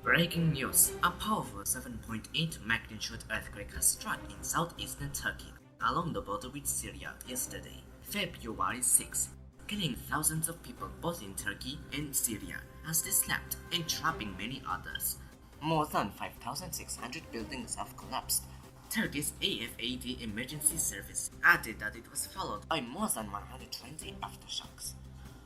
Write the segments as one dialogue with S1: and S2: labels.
S1: Breaking news: a powerful 7.8 magnitude earthquake has struck in southeastern Turkey along the border with Syria yesterday, February 6, killing thousands of people both in Turkey and Syria as they slept and trapping many others. More than 5,600 buildings have collapsed. Turkey's AFAD emergency service added that it was followed by more than 120 aftershocks.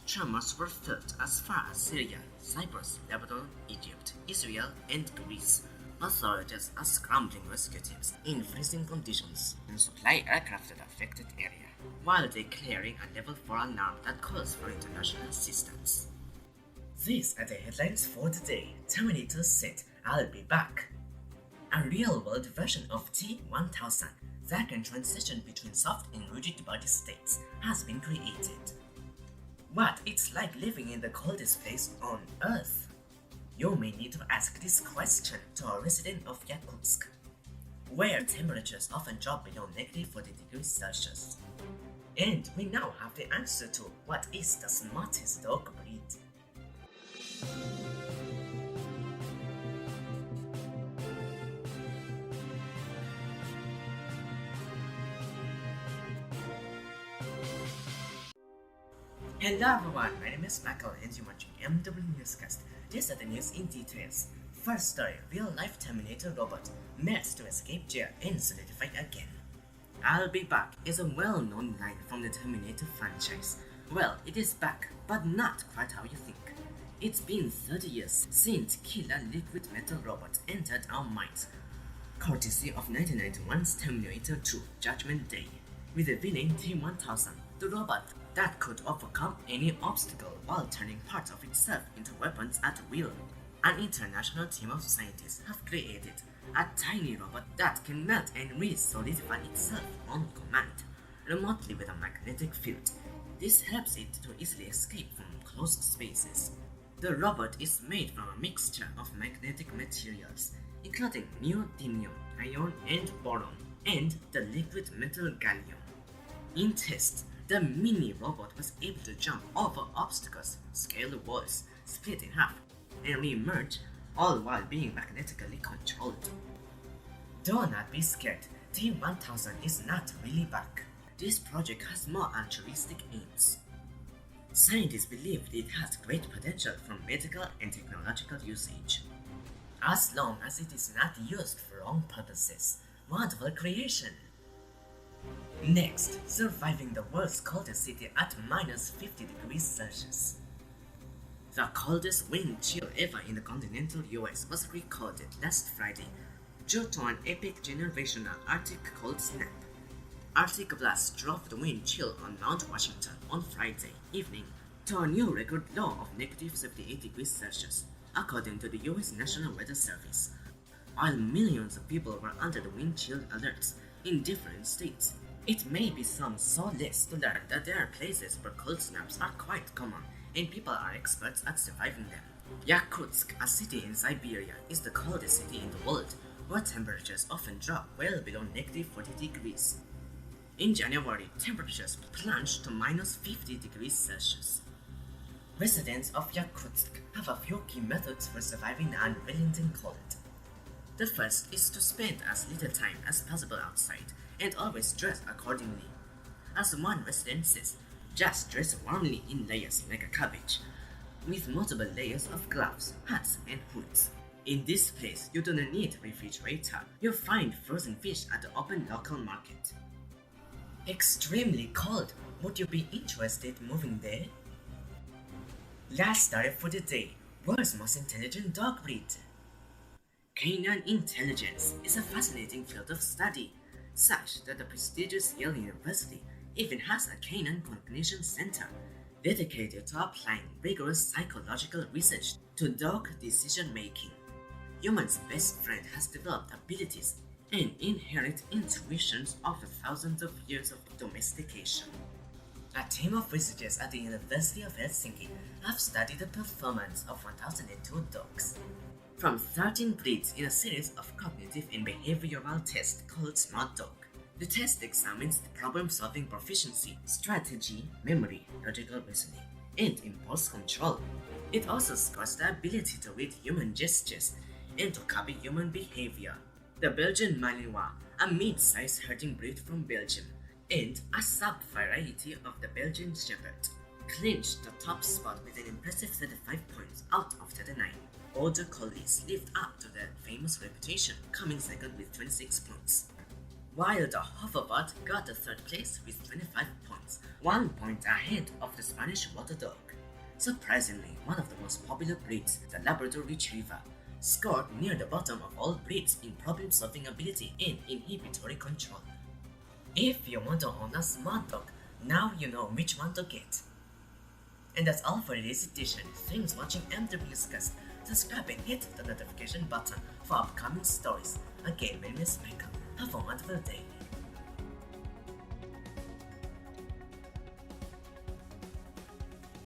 S1: Tremors were felt as far as Syria, Cyprus, Lebanon, Egypt, Israel, and Greece. Authorities are scrambling rescue teams in freezing conditions and supply aircraft to the affected area, while declaring a level 4 alarm that calls for international assistance. These are the headlines for today. Terminator said, "I'll be back." A real-world version of T-1000 that can transition between soft and rigid body states has been created. What it's like living in the coldest place on Earth? You may need to ask this question to a resident of Yakutsk, where temperatures often drop below -40 degrees Celsius. And we now have the answer to what is the smartest dog breed. Hello everyone, my name is Michael and you're watching MW Newscast. These are the news in details. First story, real-life Terminator robot managed to escape jail and solidify again. "I'll be back" is a well-known line from the Terminator franchise. Well, it is back, but not quite how you think. It's been 30 years since killer liquid metal robots entered our minds, courtesy of 1991's Terminator 2 Judgment Day, with the villain T-1000, the robot that could overcome any obstacle while turning parts of itself into weapons at will. An international team of scientists have created a tiny robot that can melt and re-solidify itself on command, remotely with a magnetic field. This helps it to easily escape from closed spaces. The robot is made from a mixture of magnetic materials, including neodymium, iron, and boron, and the liquid metal gallium. In tests, the mini robot was able to jump over obstacles, scale walls, split in half, and re-emerge, all while being magnetically controlled. Do not be scared, T-1000 is not really back. This project has more altruistic aims. Scientists believe it has great potential for medical and technological usage, as long as it is not used for wrong purposes. Wonderful creation! Next, surviving the world's coldest city at -50 degrees Celsius. The coldest wind chill ever in the continental US was recorded last Friday due to an epic generational Arctic cold snap. Arctic blasts drove the wind chill on Mount Washington on Friday evening to a new record low of -78 degrees Celsius, according to the US National Weather Service, while millions of people were under the wind chill alerts in different states. It may be some solace to learn that there are places where cold snaps are quite common and people are experts at surviving them. Yakutsk, a city in Siberia, is the coldest city in the world, where temperatures often drop well below -40 degrees. In January, temperatures plunged to -50 degrees Celsius. Residents of Yakutsk have a few key methods for surviving the unrelenting cold. The first is to spend as little time as possible outside and always dress accordingly. As one resident says, just dress warmly in layers like a cabbage, with multiple layers of gloves, hats, and hoods. In this place, you do not need a refrigerator. You'll find frozen fish at the open local market. Extremely cold. Would you be interested moving there? Last story for the day. World's most intelligent dog breed. Canine intelligence is a fascinating field of study, such that the prestigious Yale University even has a canine cognition center dedicated to applying rigorous psychological research to dog decision-making. Humans' best friend has developed abilities and inherent intuitions over thousands of years of domestication. A team of researchers at the University of Helsinki have studied the performance of 1,002 dogs from 13 breeds in a series of cognitive and behavioral tests called Smart Dog. The test examines the problem-solving proficiency, strategy, memory, logical reasoning, and impulse control. It also scores the ability to read human gestures and to copy human behavior. The Belgian Malinois, a mid-sized herding breed from Belgium, and a sub-variety of the Belgian Shepherd, clinched the top spot with an impressive 35 points out of 39. Border Collies lived up to their famous reputation, coming second with 26 points. While the Hoverboard got the third place with 25 points, 1 point ahead of the Spanish Water Dog. Surprisingly, one of the most popular breeds, the Labrador Retriever, scored near the bottom of all breeds in problem-solving ability and inhibitory control. If you want to own a smart dog, now you know which one to get. And that's all for this edition. Thanks for watching MWscast. Subscribe and hit the notification button for upcoming stories. Again, my name is Michael. Have a wonderful day.